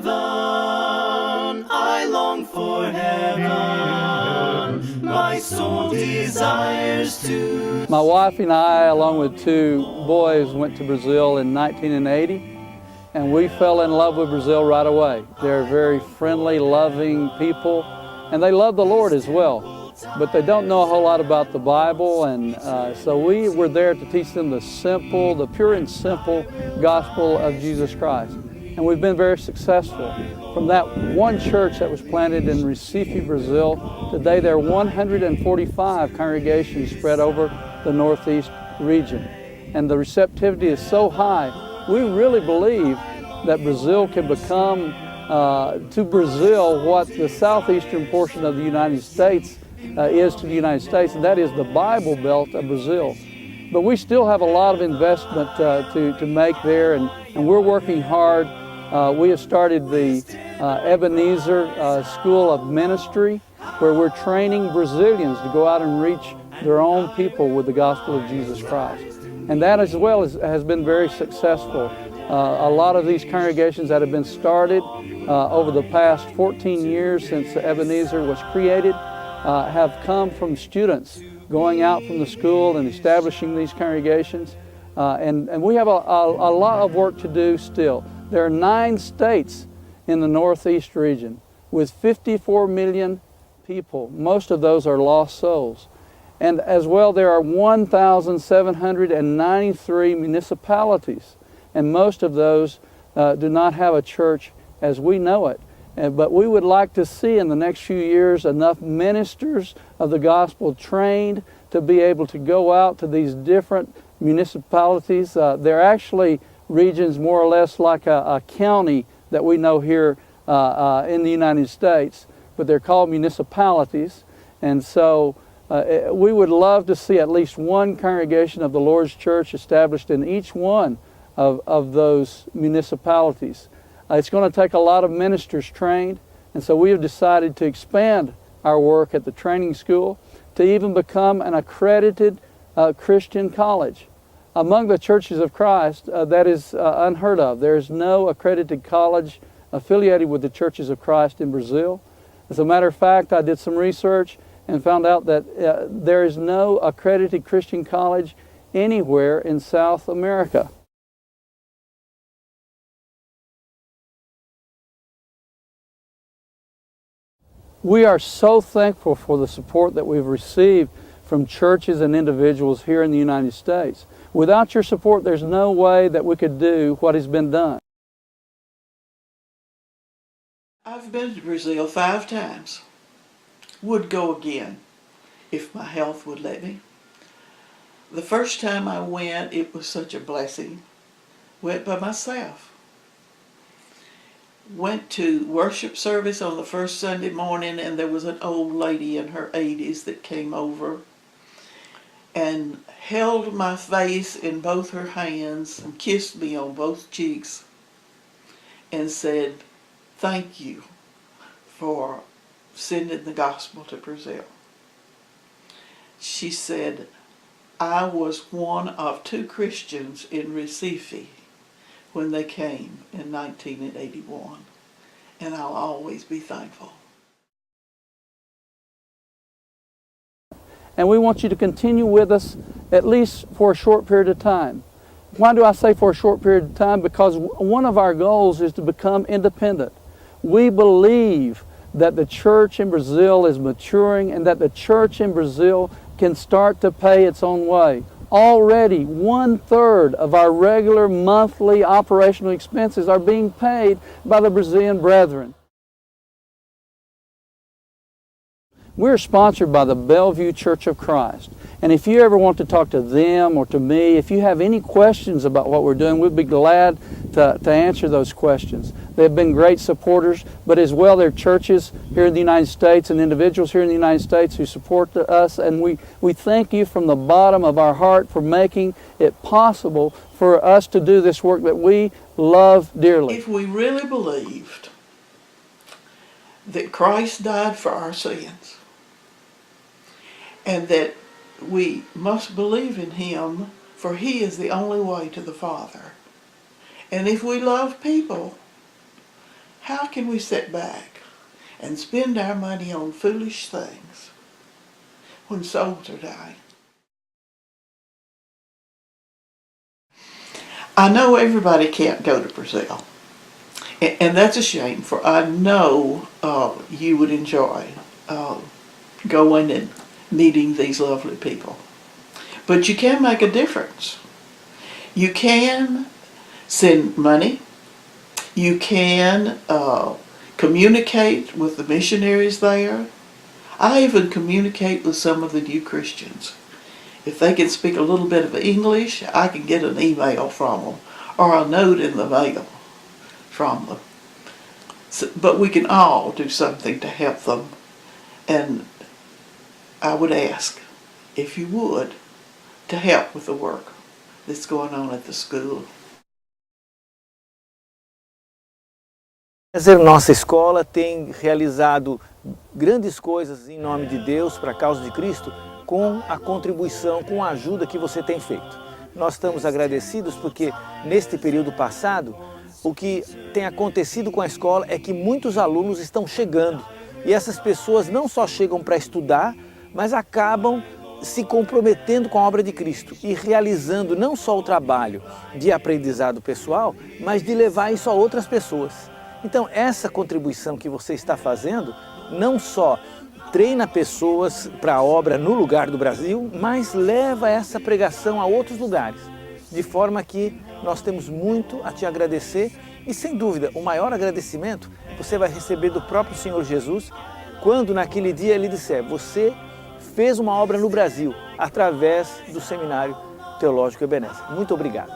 heaven, I long for heaven, my soul desires to. My wife and I, along with two boys, went to Brazil in 1980, and we fell in love with Brazil right away. They're very friendly, loving people, and they love the Lord as well. But they don't know a whole lot about the Bible, and so we were there to teach them the pure and simple gospel of Jesus Christ. And we've been very successful. From that one church that was planted in Recife, Brazil, today there are 145 congregations spread over the Northeast region. And the receptivity is so high, we really believe that Brazil can become to Brazil what the southeastern portion of the United States is to the United States, and that is the Bible Belt of Brazil. But we still have a lot of investment to make there, and we're working hard. We have started the Ebenezer School of Ministry, where we're training Brazilians to go out and reach their own people with the gospel of Jesus Christ. And that as well has been very successful. A lot of these congregations that have been started over the past 14 years since Ebenezer was created have come from students going out from the school and establishing these congregations. And we have a lot of work to do still. There are 9 states in the Northeast region with 54 million people. Most of those are lost souls. And as well, there are 1,793 municipalities, and most of those do not have a church as we know it. But we would like to see in the next few years enough ministers of the gospel trained to be able to go out to these different municipalities. They're actually regions more or less like a county that we know here in the United States, but they're called municipalities. And so we would love to see at least one congregation of the Lord's Church established in each one of those municipalities. It's going to take a lot of ministers trained, and so we have decided to expand our work at the training school to even become an accredited Christian college. Among the churches of Christ, that is unheard of. There is no accredited college affiliated with the churches of Christ in Brazil. As a matter of fact, I did some research and found out that there is no accredited Christian college anywhere in South America. We are so thankful for the support that we've received from churches and individuals here in the United States. Without your support, there's no way that we could do what has been done. I've been to Brazil 5 times. Would go again if my health would let me. The first time I went, it was such a blessing. Went by myself. Went to worship service on the first Sunday morning, and there was an old lady in her 80s that came over and held my face in both her hands and kissed me on both cheeks and said, "Thank you for sending the gospel to Brazil." She said, "I was one of 2 Christians in Recife when they came in 1981, and I'll always be thankful." And we want you to continue with us at least for a short period of time. Why do I say for a short period of time? Because one of our goals is to become independent. We believe that the church in Brazil is maturing and that the church in Brazil can start to pay its own way. Already 1/3 of our regular monthly operational expenses are being paid by the Brazilian brethren. We're sponsored by the Bellevue Church of Christ. And if you ever want to talk to them or to me, if you have any questions about what we're doing, we'd be glad to answer those questions. They've been great supporters, but as well, there are churches here in the United States and individuals here in the United States who support us, and we thank you from the bottom of our heart for making it possible for us to do this work that we love dearly. If we really believed that Christ died for our sins, and that we must believe in Him, for He is the only way to the Father. And if we love people, How can we sit back and spend our money on foolish things when souls are dying? I know everybody can't go to Brazil, and that's a shame, for I know you would enjoy going and meeting these lovely people. But you can make a difference. You can send money. You can communicate with the missionaries there. I even communicate with some of the new Christians. If they can speak a little bit of English, I can get an email from them or a note in the mail from them. So, but we can all do something to help them. And I would ask, if you would, to help with the work that's going on at the school. Nossa escola tem realizado grandes coisas em nome de Deus, para a causa de Cristo, com a contribuição, com a ajuda que você tem feito. Nós estamos agradecidos porque neste período passado, o que tem acontecido com a escola é que muitos alunos estão chegando. E essas pessoas não só chegam para estudar, mas acabam se comprometendo com a obra de Cristo e realizando não só o trabalho de aprendizado pessoal, mas de levar isso a outras pessoas. Então, essa contribuição que você está fazendo, não só treina pessoas para a obra no lugar do Brasil, mas leva essa pregação a outros lugares. De forma que nós temos muito a te agradecer e, sem dúvida, o maior agradecimento você vai receber do próprio Senhor Jesus, quando naquele dia Ele disser, você fez uma obra no Brasil através do Seminário Teológico Ebenezer. Muito obrigado.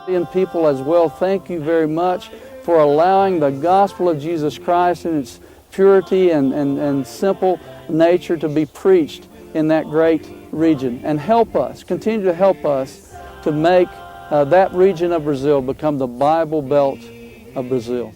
And people as well, thank you very much for allowing the gospel of Jesus Christ in its purity and simple nature to be preached in that great region. And help us, continue to help us to make that region of Brazil become the Bible Belt of Brazil.